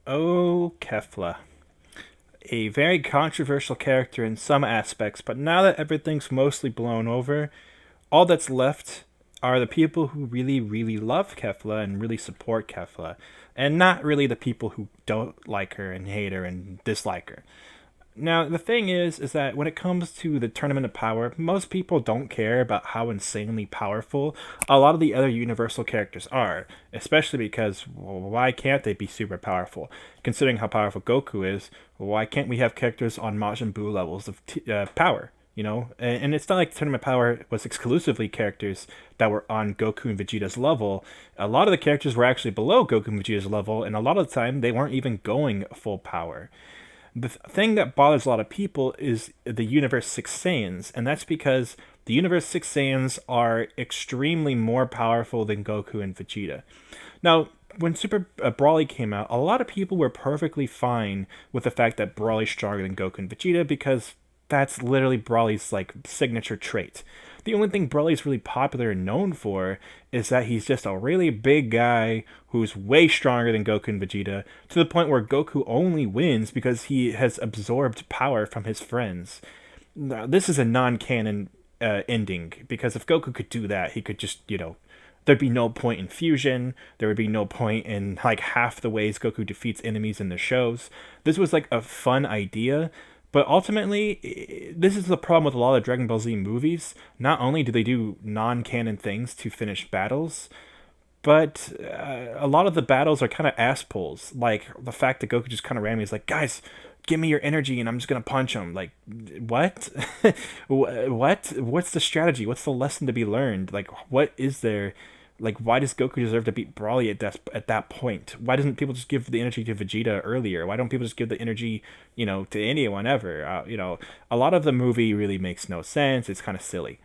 Oh, Kefla. A very controversial character in some aspects, but now that everything's mostly blown over, all that's left are the people who really, really love Kefla and really support Kefla, and not really the people who don't like her and hate her and dislike her. Now, the thing is that when it comes to the Tournament of Power, most people don't care about how insanely powerful a lot of the other Universal characters are, especially because, well, why can't they be super powerful? Considering how powerful Goku is, why can't we have characters on Majin Buu levels of power? And it's not like Tournament Power was exclusively characters that were on Goku and Vegeta's level. A lot of the characters were actually below Goku and Vegeta's level, and a lot of the time they weren't even going full power. The thing that bothers a lot of people is the Universe 6 Saiyans, and that's because the Universe 6 Saiyans are extremely more powerful than Goku and Vegeta. Now, when Super Brawly came out, a lot of people were perfectly fine with the fact that Brawly's stronger than Goku and Vegeta because that's literally Brawly's like signature trait. The only thing Broly's really popular and known for is that he's just a really big guy who's way stronger than Goku and Vegeta, to the point where Goku only wins because he has absorbed power from his friends. Now, this is a non-canon ending, because if Goku could do that, he could just, there'd be no point in fusion. There would be no point in like half the ways Goku defeats enemies in the shows. This was like a fun idea, but ultimately, this is the problem with a lot of Dragon Ball Z movies. Not only do they do non-canon things to finish battles, but a lot of the battles are kind of ass pulls. Like the fact that Goku just kind of randomly is like, guys, give me your energy and I'm just gonna punch him. Like, what? What? What's the strategy? What's the lesson to be learned? Like, what is there? Like, why does Goku deserve to beat Broly at that point? Why doesn't people just give the energy to Vegeta earlier? Why don't people just give the energy, to anyone ever? A lot of the movie really makes no sense. It's kind of silly.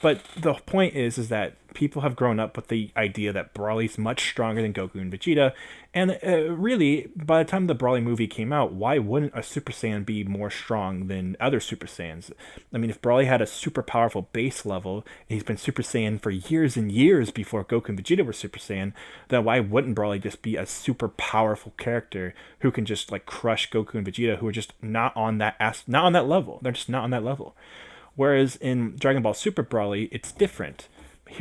But the point is that people have grown up with the idea that Broly's much stronger than Goku and Vegeta, and really, by the time the Broly movie came out, why wouldn't a Super Saiyan be more strong than other Super Saiyans? I mean, if Broly had a super powerful base level, and he's been Super Saiyan for years and years before Goku and Vegeta were Super Saiyan, then why wouldn't Broly just be a super powerful character who can just like crush Goku and Vegeta, who are just not on that level? They're just not on that level. Whereas in Dragon Ball Super Brawly, it's different.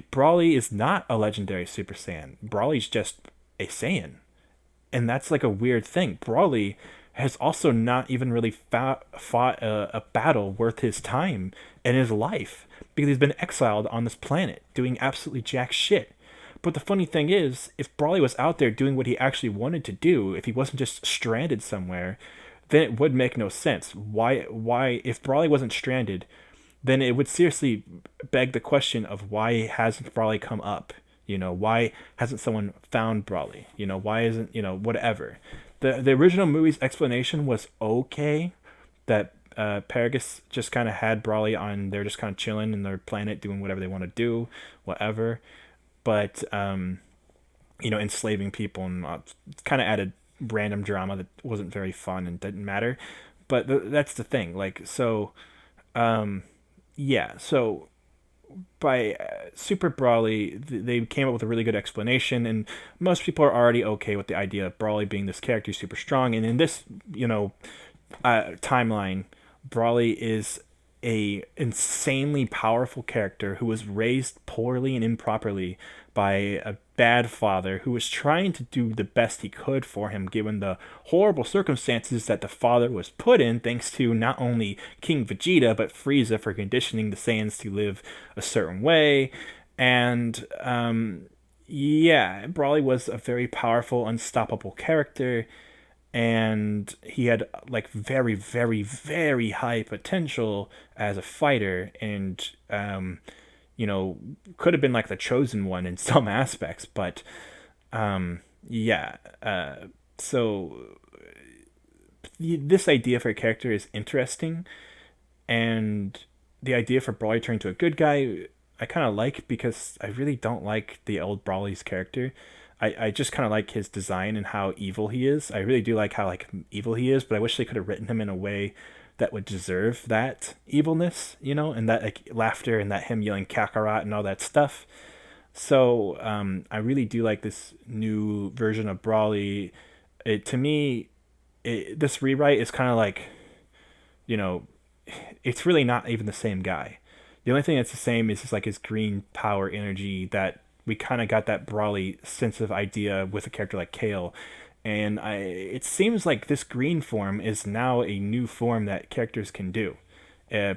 Brawly is not a legendary Super Saiyan. Brawly's just a Saiyan. And that's like a weird thing. Brawly has also not even really fought a battle worth his time in his life, because he's been exiled on this planet doing absolutely jack shit. But the funny thing is, if Brawly was out there doing what he actually wanted to do, if he wasn't just stranded somewhere, then it would make no sense. Why if Brawly wasn't stranded, then it would seriously beg the question of why hasn't Brawly come up? Why hasn't someone found Brawly? Why isn't, whatever. The original movie's explanation was okay, that Paragus just kind of had Brawly on, they're just kind of chilling in their planet doing whatever they want to do, whatever. But, enslaving people and kind of added random drama that wasn't very fun and didn't matter. But that's the thing. Like, so, yeah, so by Super Brawly, they came up with a really good explanation, and most people are already okay with the idea of Brawly being this character who's super strong. And in this, timeline, Brawly is a insanely powerful character who was raised poorly and improperly by a bad father who was trying to do the best he could for him given the horrible circumstances that the father was put in, thanks to not only King Vegeta but Frieza for conditioning the Saiyans to live a certain way. And yeah, Brawly was a very powerful, unstoppable character, and he had like very, very, very high potential as a fighter, and could have been like the chosen one in some aspects. But yeah, so this idea for a character is interesting, and the idea for Brawly turning to a good guy, I kind of like, because I really don't like the old Brawly's character. I just kind of like his design and how evil he is. I really do like how like evil he is, but I wish they could have written him in a way that would deserve that evilness, and that like laughter and that him yelling Kakarot and all that stuff. So I really do like this new version of Brawly. To me, this rewrite is kind of like, you know, it's really not even the same guy. The only thing that's the same is just like his green power energy that we kind of got that Brawly sense of idea with a character like Kale. And it seems like this green form is now a new form that characters can do.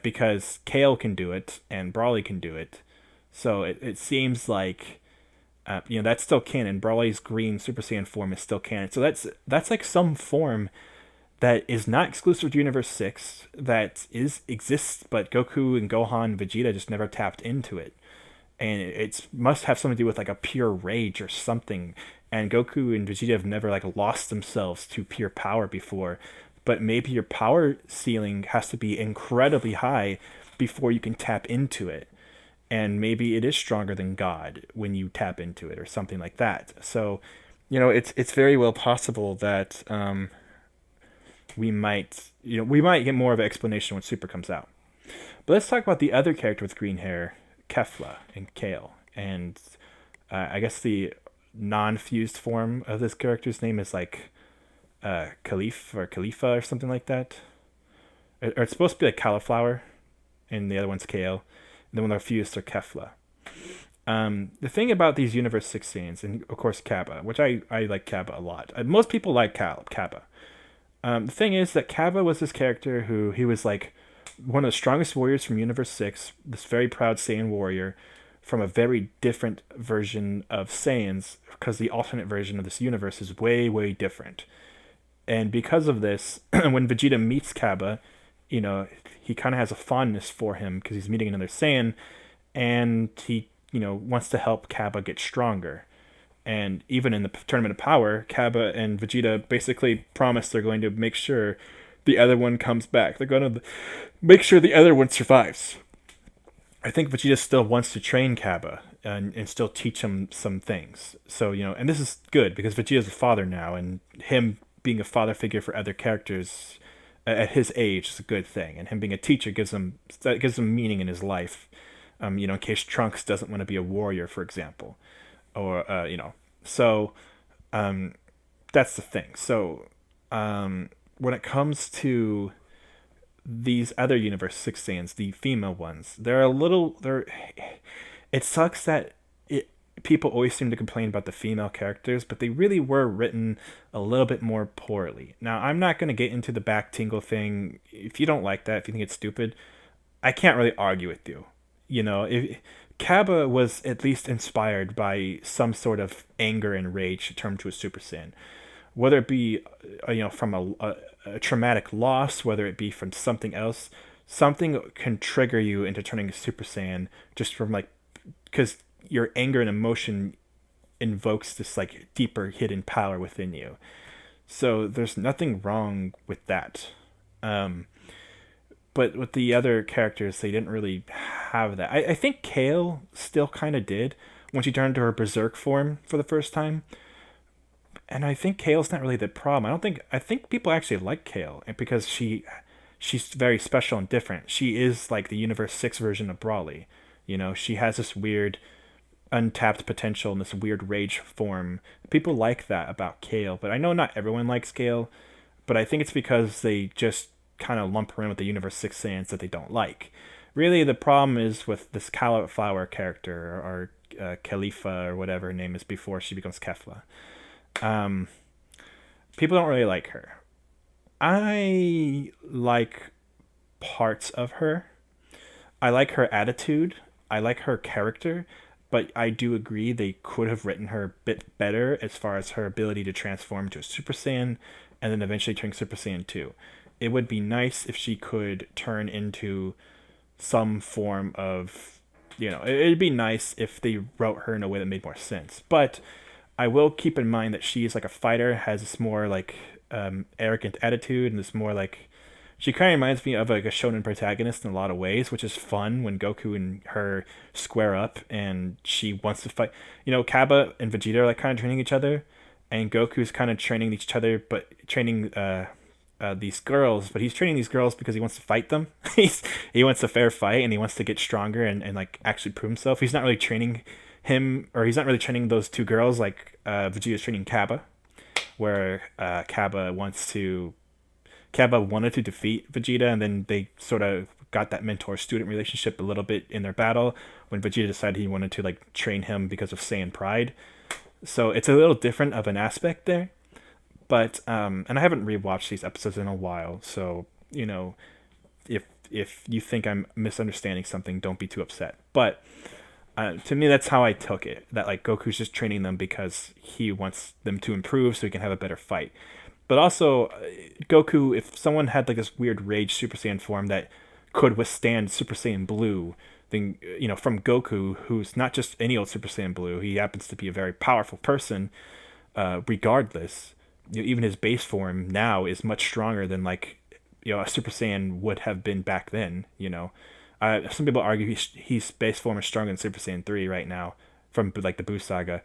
Because Kale can do it and Brawly can do it. So it seems like that's still canon. Brawly's green Super Saiyan form is still canon. So that's like some form that is not exclusive to Universe 6, that exists, but Goku and Gohan and Vegeta just never tapped into it. And it must have something to do with like a pure rage or something. And Goku and Vegeta have never like lost themselves to pure power before. But maybe your power ceiling has to be incredibly high before you can tap into it. And maybe it is stronger than God when you tap into it or something like that. So, it's very well possible that we might get more of an explanation when Super comes out. But let's talk about the other character with green hair, Kefla and Kale. And I guess the non-fused form of this character's name is like Khalifa or something like that. Or it's supposed to be like cauliflower, and the other one's Kale. And then when they're fused, they're Kefla. The thing about these Universe 6 scenes, and of course Kappa, which I like Kappa a lot. Most people like Kappa. The thing is that Kappa was this character who he was like one of the strongest warriors from Universe 6, this very proud Saiyan warrior from a very different version of Saiyans, because the alternate version of this universe is way, way different. And because of this, when Vegeta meets Kappa, he kind of has a fondness for him because he's meeting another Saiyan, and he, wants to help Kappa get stronger. And even in the Tournament of Power, Kappa and Vegeta basically promise they're going to make sure the other one comes back. They're going to make sure the other one survives. I think Vegeta still wants to train Kappa and still teach him some things. So, and this is good because Vegeta's a father now, and him being a father figure for other characters at his age is a good thing. And him being a teacher gives him meaning in his life. In case Trunks doesn't want to be a warrior, for example. Or, so that's the thing. So when it comes to these other Universe 6 Saiyans, the female ones, it sucks that people always seem to complain about the female characters, but they really were written a little bit more poorly. Now, I'm not going to get into the back tingle thing. If you don't like that, if you think it's stupid, I can't really argue with you. If Kappa was at least inspired by some sort of anger and rage to turn to a Super Saiyan, whether it be from a traumatic loss, whether it be from something else. Something can trigger you into turning a Super Saiyan just from because your anger and emotion invokes this like deeper hidden power within you. So there's nothing wrong with that. But with the other characters, they didn't really have that. I think Kale still kind of did when she turned to her Berserk form for the first time. And I think Kale's not really the problem. I think people actually like Kale because she's very special and different. She is like the Universe 6 version of Brawly. She has this weird untapped potential and this weird rage form. People like that about Kale, but I know not everyone likes Kale, but I think it's because they just kind of lump her in with the Universe 6 Saiyans that they don't like. Really, the problem is with this cauliflower character, or Khalifa, or whatever her name is before she becomes Kefla. People don't really like her. I like parts of her. I like her attitude. I like her character. But I do agree they could have written her a bit better as far as her ability to transform to a Super Saiyan and then eventually turn Super Saiyan 2. It would be nice if she could turn into some form of, it'd be nice if they wrote her in a way that made more sense. But I will keep in mind that she is like a fighter, has this more like arrogant attitude, and this more like, she kind of reminds me of like a shonen protagonist in a lot of ways, which is fun when Goku and her square up and she wants to fight. Kappa and Vegeta are like kind of training each other, and Goku's kind of training each other, but training these girls, but he's training these girls because he wants to fight them. He wants a fair fight, and he wants to get stronger and like actually prove himself. He's not really training those two girls like Vegeta's training Kappa. where Kaba wanted to defeat Vegeta, and then they sort of got that mentor-student relationship a little bit in their battle when Vegeta decided he wanted to like train him because of Saiyan pride. So it's a little different of an aspect there. But and I haven't rewatched these episodes in a while, so if you think I'm misunderstanding something, don't be too upset. But to me, that's how I took it. That like Goku's just training them because he wants them to improve, so he can have a better fight. But also, Goku, if someone had like this weird Rage Super Saiyan form that could withstand Super Saiyan Blue, then from Goku, who's not just any old Super Saiyan Blue, he happens to be a very powerful person. Regardless, even his base form now is much stronger than like a Super Saiyan would have been back then. Some people argue he's base form is stronger than Super Saiyan 3 right now from like the Buu saga.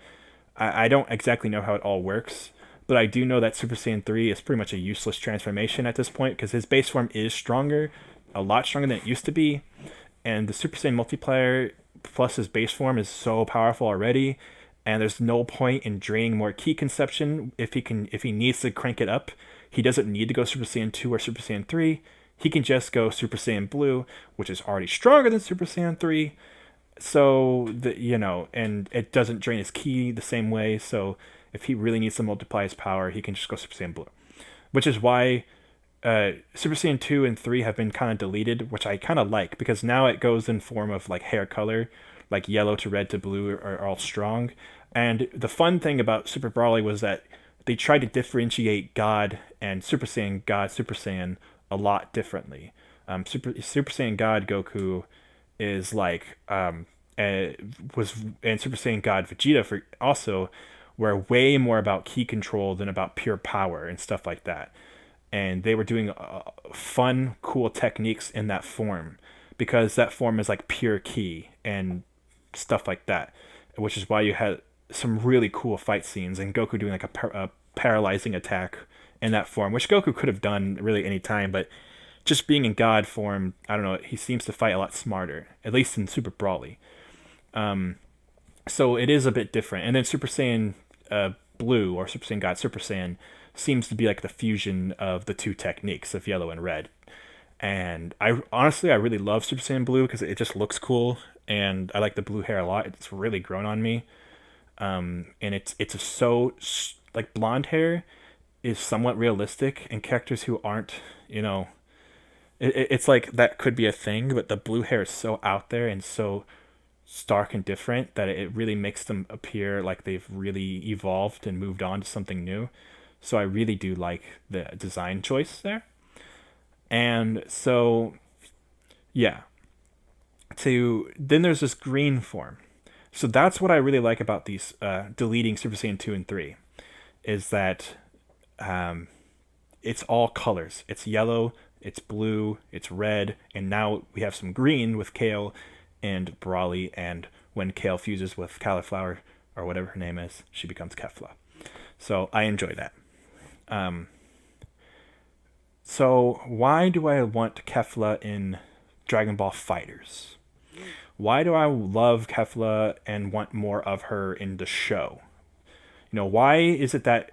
I don't exactly know how it all works, but I do know that Super Saiyan 3 is pretty much a useless transformation at this point because his base form is stronger, a lot stronger than it used to be, and the Super Saiyan multiplier plus his base form is so powerful already, and there's no point in draining more ki consumption if he needs to crank it up. He doesn't need to go Super Saiyan 2 or Super Saiyan 3. He can just go Super Saiyan Blue, which is already stronger than Super Saiyan 3. So and it doesn't drain his ki the same way. So if he really needs to multiply his power, he can just go Super Saiyan Blue, which is why Super Saiyan 2 and 3 have been kind of deleted, which I kind of like because now it goes in form of like hair color, like yellow to red to blue are all strong. And the fun thing about Super Broly was that they tried to differentiate God and Super Saiyan God, Super Saiyan a lot differently. Super Saiyan God Goku is like was and Super Saiyan God Vegeta for also were way more about ki control than about pure power and stuff like that. And they were doing fun, cool techniques in that form because that form is like pure ki and stuff like that, which is why you had some really cool fight scenes and Goku doing like a paralyzing attack in that form, which Goku could have done really any time, but just being in God form, I don't know, he seems to fight a lot smarter, at least in Super Broly. So it is a bit different. And then Super Saiyan Blue or Super Saiyan God Super Saiyan seems to be like the fusion of the two techniques of yellow and red. And I really love Super Saiyan Blue because it just looks cool, and I like the blue hair a lot. It's really grown on me. And it's so like blonde hair is somewhat realistic, and characters who aren't, it's like that could be a thing, but the blue hair is so out there and so stark and different that it really makes them appear like they've really evolved and moved on to something new. So I really do like the design choice there. And so, yeah. Then there's this green form. So that's what I really like about these deleting Super Saiyan 2 and 3, is that it's all colors. It's yellow, it's blue, it's red, and now we have some green with Kale and Broly, and when Kale fuses with Cauliflower, or whatever her name is, she becomes Kefla. So I enjoy that. So why do I want Kefla in Dragon Ball FighterZ? Why do I love Kefla and want more of her in the show? Why is it that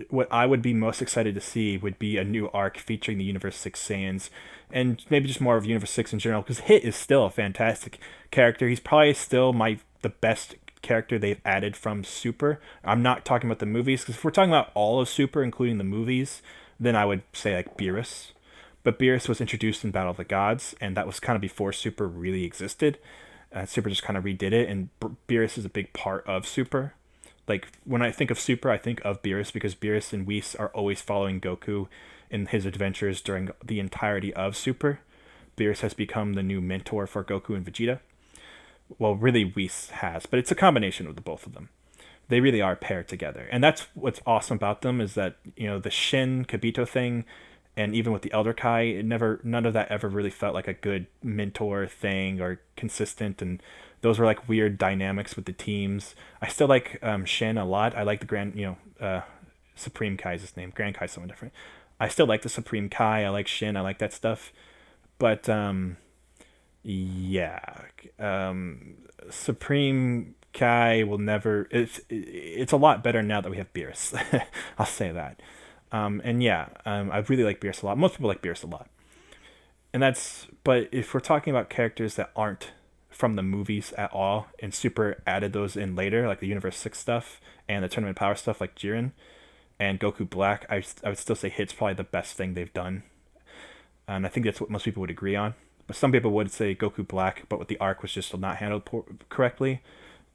what I would be most excited to see would be a new arc featuring the Universe 6 Saiyans, and maybe just more of Universe 6 in general, because Hit is still a fantastic character. He's probably still the best character they've added from Super. I'm not talking about the movies, because if we're talking about all of Super, including the movies, then I would say like Beerus. But Beerus was introduced in Battle of the Gods, and that was kind of before Super really existed. Super just kind of redid it, and Beerus is a big part of Super. Like, when I think of Super, I think of Beerus, because Beerus and Whis are always following Goku in his adventures during the entirety of Super. Beerus has become the new mentor for Goku and Vegeta. Well, really, Whis has, but it's a combination of the both of them. They really are paired together. And that's what's awesome about them, is that, the Shin Kibito thing, and even with the Elder Kai, none of that ever really felt like a good mentor thing or consistent, and those were like weird dynamics with the teams. I still like Shin a lot. I like the Supreme Kai is his name. Grand Kai is someone different. I still like the Supreme Kai. I like Shin. I like that stuff. But yeah, Supreme guy will never. It's a lot better now that we have Beerus. I'll say that. And yeah, I really like Beerus a lot. Most people like Beerus a lot. And that's, but if we're talking about characters that aren't from the movies at all, and Super added those in later, like the Universe 6 stuff and the Tournament Power stuff, like Jiren and Goku Black, I would still say Hit's probably the best thing they've done. And I think that's what most people would agree on. But some people would say Goku Black, but with the arc was just not handled correctly.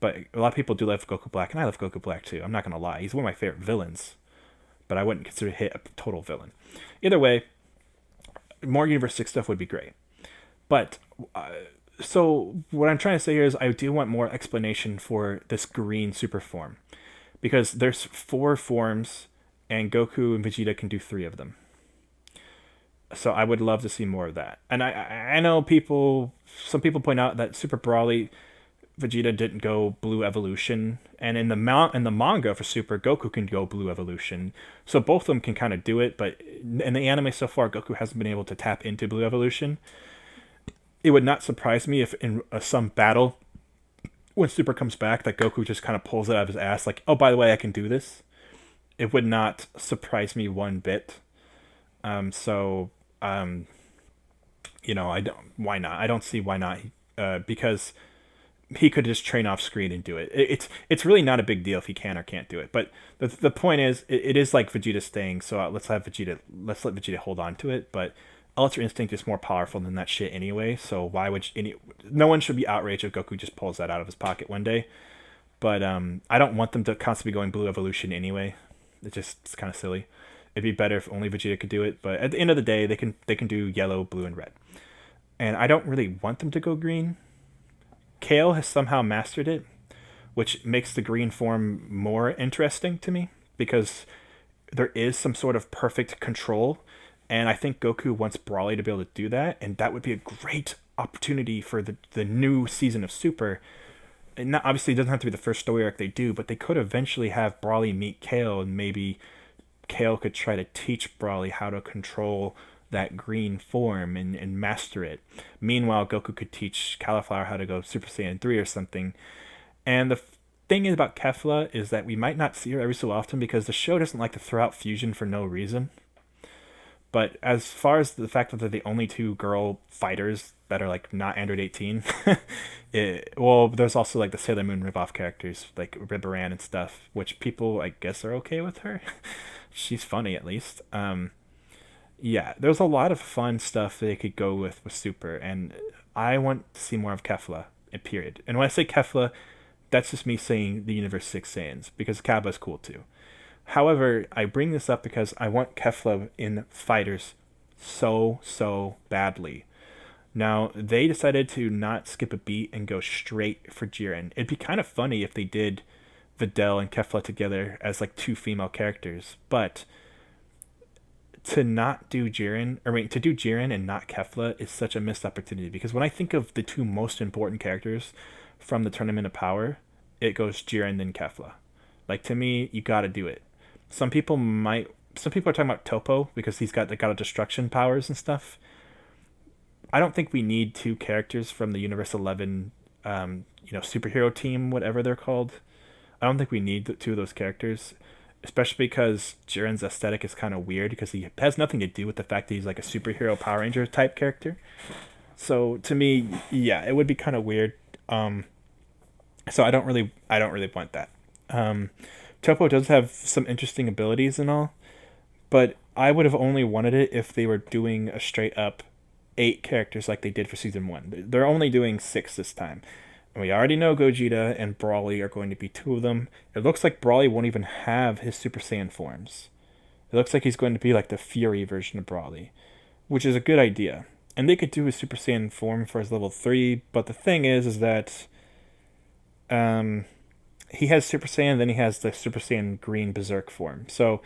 But a lot of people do love Goku Black, and I love Goku Black too. I'm not going to lie. He's one of my favorite villains, but I wouldn't consider Hit a total villain. Either way, more Universe 6 stuff would be great. But, so what I'm trying to say here is I do want more explanation for this green super form. Because there's 4 forms, and Goku and Vegeta can do 3 of them. So I would love to see more of that. And I know some people point out that Super Brawly, Vegeta didn't go Blue Evolution, and in the manga for Super, Goku can go Blue Evolution. So both of them can kind of do it, but in the anime so far, Goku hasn't been able to tap into Blue Evolution. It would not surprise me if in some battle, when Super comes back, that Goku just kind of pulls it out of his ass, like, oh, by the way, I can do this. It would not surprise me one bit. Why not? I don't see why not. Because he could just train off screen and do it. It's really not a big deal if he can or can't do it. But the point is, it is like Vegeta staying. So let's let Vegeta hold on to it. But Ultra Instinct is more powerful than that shit anyway. So why would no one should be outraged if Goku just pulls that out of his pocket one day. But I don't want them to constantly be going Blue Evolution anyway. It's kind of silly. It'd be better if only Vegeta could do it, but at the end of the day, they can do yellow, blue, and red. And I don't really want them to go green. Kale has somehow mastered it, which makes the green form more interesting to me, because there is some sort of perfect control, and I think Goku wants Brawly to be able to do that, and that would be a great opportunity for the new season of Super. And not, obviously, it doesn't have to be the first story arc they do, but they could eventually have Brawly meet Kale, and maybe Kale could try to teach Brawly how to control that green form and master it. Meanwhile, Goku could teach Cauliflower how to go Super Saiyan 3 or something. And the thing about Kefla is that we might not see her every so often because the show doesn't like to throw out fusion for no reason. But as far as the fact that they're the only 2 girl fighters that are like not Android 18, there's also like the Sailor Moon ripoff characters like Ribaran and stuff, which people I guess are okay with her. She's funny at least. Yeah, there's a lot of fun stuff they could go with Super, and I want to see more of Kefla, period. And when I say Kefla, that's just me saying the Universe 6 Saiyans, because Cabba's cool too. However, I bring this up because I want Kefla in Fighters so badly. Now, they decided to not skip a beat and go straight for Jiren. It'd be kind of funny if they did Videl and Kefla together as like 2 female characters, but to do Jiren and not Kefla is such a missed opportunity, because when I think of the 2 most important characters from the Tournament of Power, it goes Jiren then Kefla. Like, to me, you gotta do it. Some people are talking about Topo because he's got a destruction powers and stuff. I don't think we need 2 characters from the Universe 11 superhero team, whatever they're called. I don't think we need 2 of those characters, especially because Jiren's aesthetic is kind of weird because he has nothing to do with the fact that he's like a superhero Power Ranger type character. So to me, yeah, it would be kind of weird. So I don't really want that. Topo does have some interesting abilities and all, but I would have only wanted it if they were doing a straight up 8 characters like they did for season 1. They're only doing 6 this time. And we already know Gogeta and Brawly are going to be 2 of them. It looks like Brawly won't even have his Super Saiyan forms. It looks like he's going to be like the Fury version of Brawly, which is a good idea. And they could do his Super Saiyan form for his level 3, but the thing is that he has Super Saiyan, then he has the Super Saiyan Green Berserk form. So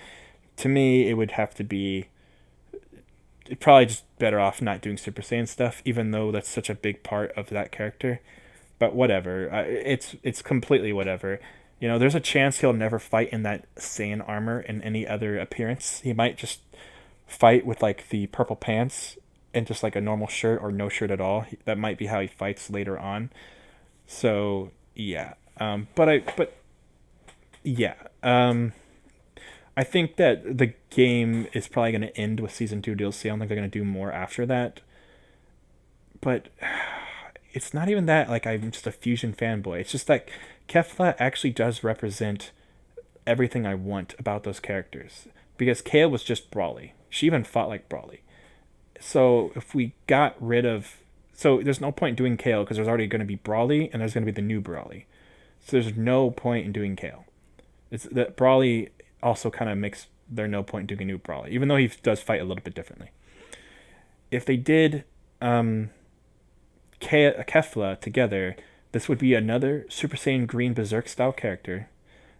to me, it would have to be probably just better off not doing Super Saiyan stuff, even though that's such a big part of that character. But whatever, it's completely whatever. You know, there's a chance he'll never fight in that Saiyan armor in any other appearance. He might just fight with like the purple pants and just like a normal shirt or no shirt at all. That might be how he fights later on. So yeah, But yeah, I think that the game is probably going to end with season 2 DLC. I don't think they're going to do more after that. But it's not even that like I'm just a Fusion fanboy. It's just like Kefla actually does represent everything I want about those characters. Because Kale was just Brawly. She even fought like Brawly. So if we got rid of, so there's no point doing Kale because there's already going to be Brawly and there's going to be the new Brawly. So there's no point in doing Kale. It's that Brawly also kind of makes there no point in doing a new Brawly, even though he does fight a little bit differently. If they did Kefla together, this would be another Super Saiyan Green Berserk style character.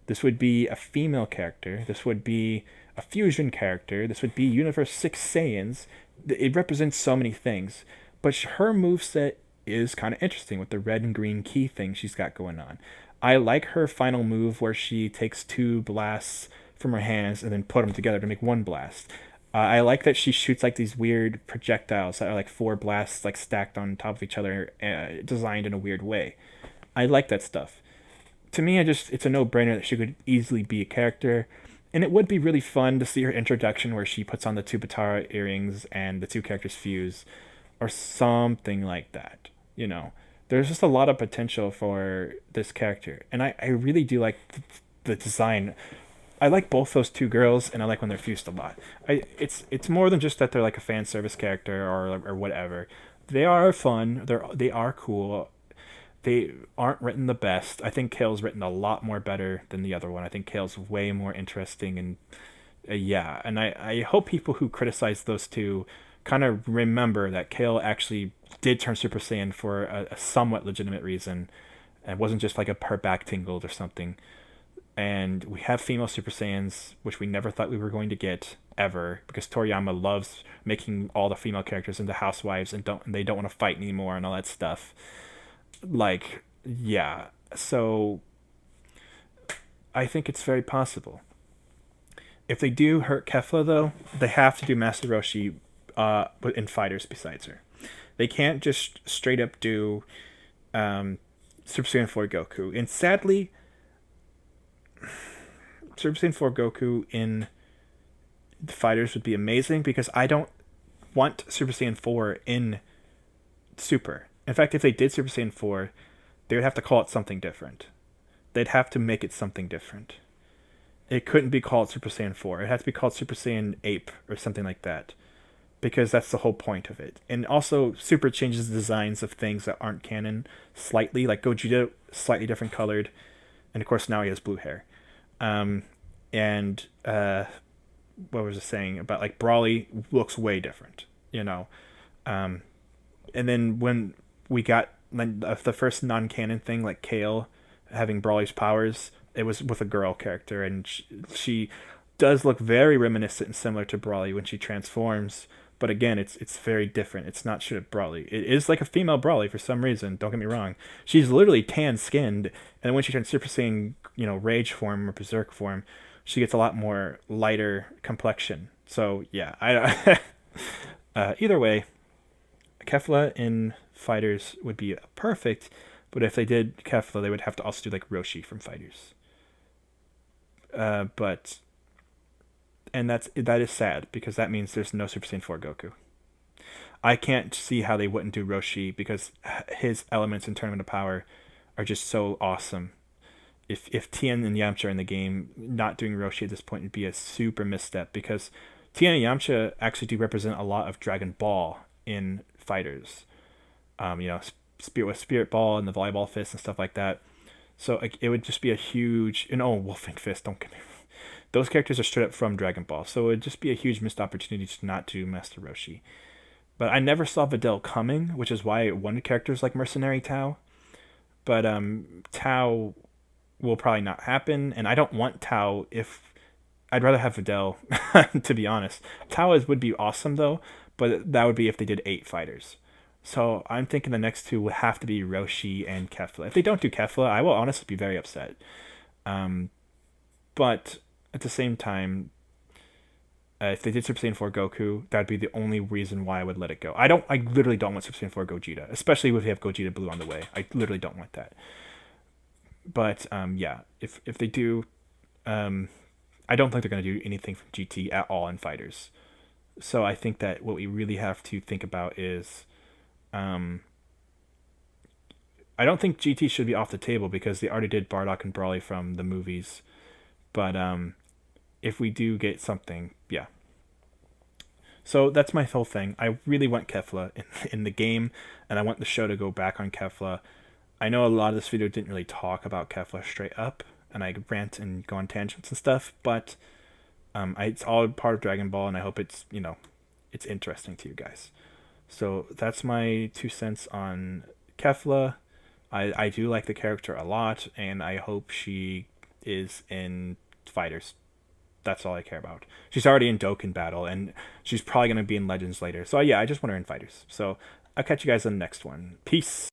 This would be a female character. This would be a fusion character. This would be Universe 6 Saiyans. It represents so many things. But her moveset is kind of interesting with the red and green key thing she's got going on. I like her final move where she takes 2 blasts from her hands and then put them together to make 1 blast. I like that she shoots like these weird projectiles that are like 4 blasts like stacked on top of each other, designed in a weird way. I like that stuff. To me, it's a no-brainer that she could easily be a character, and it would be really fun to see her introduction where she puts on the 2 Batara earrings and the 2 characters fuse, or something like that. There's just a lot of potential for this character, and I really do like the design. I like both those 2 girls, and I like when they're fused a lot. It's more than just that they're like a fan service character or whatever. They are fun. They are cool. They aren't written the best. I think Kale's written a lot more better than the other one. I think Kale's way more interesting, and yeah. And I hope people who criticize those 2 kind of remember that Kale actually did turn Super Saiyan for a somewhat legitimate reason. It wasn't just like her back tingled or something. And we have female Super Saiyans, which we never thought we were going to get ever, because Toriyama loves making all the female characters into housewives and they don't want to fight anymore and all that stuff. Like, yeah. So I think it's very possible. If they do hurt Kefla, though, they have to do Master Roshi in fighters besides her. They can't just straight up do Super Saiyan 4 Goku. And sadly, Super Saiyan 4 Goku in the fighters would be amazing, because I don't want Super Saiyan 4 in Super. In fact, if they did Super Saiyan 4, they would have to call it something different. They'd have to make it something different. It couldn't be called Super Saiyan 4. It had to be called Super Saiyan Ape or something like that, because that's the whole point of it. And also, Super changes the designs of things that aren't canon slightly, like Gogeta, slightly different colored, and of course now he has blue hair. And what was I saying about like Brawly looks way different, and then when we got the first non-canon thing, like Kale having Brawly's powers, it was with a girl character, and she does look very reminiscent and similar to Brawly when she transforms. But again, it's very different. It's not straight up Brawly. It is like a female Brawly for some reason. Don't get me wrong. She's literally tan-skinned, and when she turns Super Saiyan, Rage form or Berserk form, she gets a lot more lighter complexion. So yeah, either way, Kefla in fighters would be perfect. But if they did Kefla, they would have to also do like Roshi from fighters. And that is sad, because that means there's no Super Saiyan 4 Goku. I can't see how they wouldn't do Roshi, because his elements in Tournament of Power are just so awesome. If Tien and Yamcha are in the game, not doing Roshi at this point would be a super misstep, because Tien and Yamcha actually do represent a lot of Dragon Ball in fighters. Spirit Ball and the Volleyball Fist and stuff like that. So it would just be a huge... And Wolfing Fist, don't get me... Those characters are straight up from Dragon Ball, so it would just be a huge missed opportunity to not do Master Roshi. But I never saw Videl coming, which is why I wanted characters like Mercenary Tao. But Tao will probably not happen, and I don't want Tao if... I'd rather have Videl, to be honest. Tao would be awesome, though, but that would be if they did 8 fighters. So I'm thinking the next 2 would have to be Roshi and Kefla. If they don't do Kefla, I will honestly be very upset. But at the same time, if they did Super Saiyan 4 Goku, that'd be the only reason why I would let it go. I literally don't want Super Saiyan 4 Gogeta, especially if they have Gogeta Blue on the way. I literally don't want that. But yeah, if they do, um, I don't think they're going to do anything from GT at all in fighters. So I think that what we really have to think about is, um, I don't think GT should be off the table because they already did Bardock and Brawley from the movies. But if we do get something, yeah. So that's my whole thing. I really want Kefla in the game, and I want the show to go back on Kefla. I know a lot of this video didn't really talk about Kefla straight up, and I rant and go on tangents and stuff, but it's all part of Dragon Ball, and I hope it's, it's interesting to you guys. So that's my 2 cents on Kefla. I do like the character a lot, and I hope she is in fighters. That's all I care about. She's already in Dokkan Battle, and she's probably going to be in Legends later. So yeah, I just want her in fighters. So I'll catch you guys on the next one. Peace.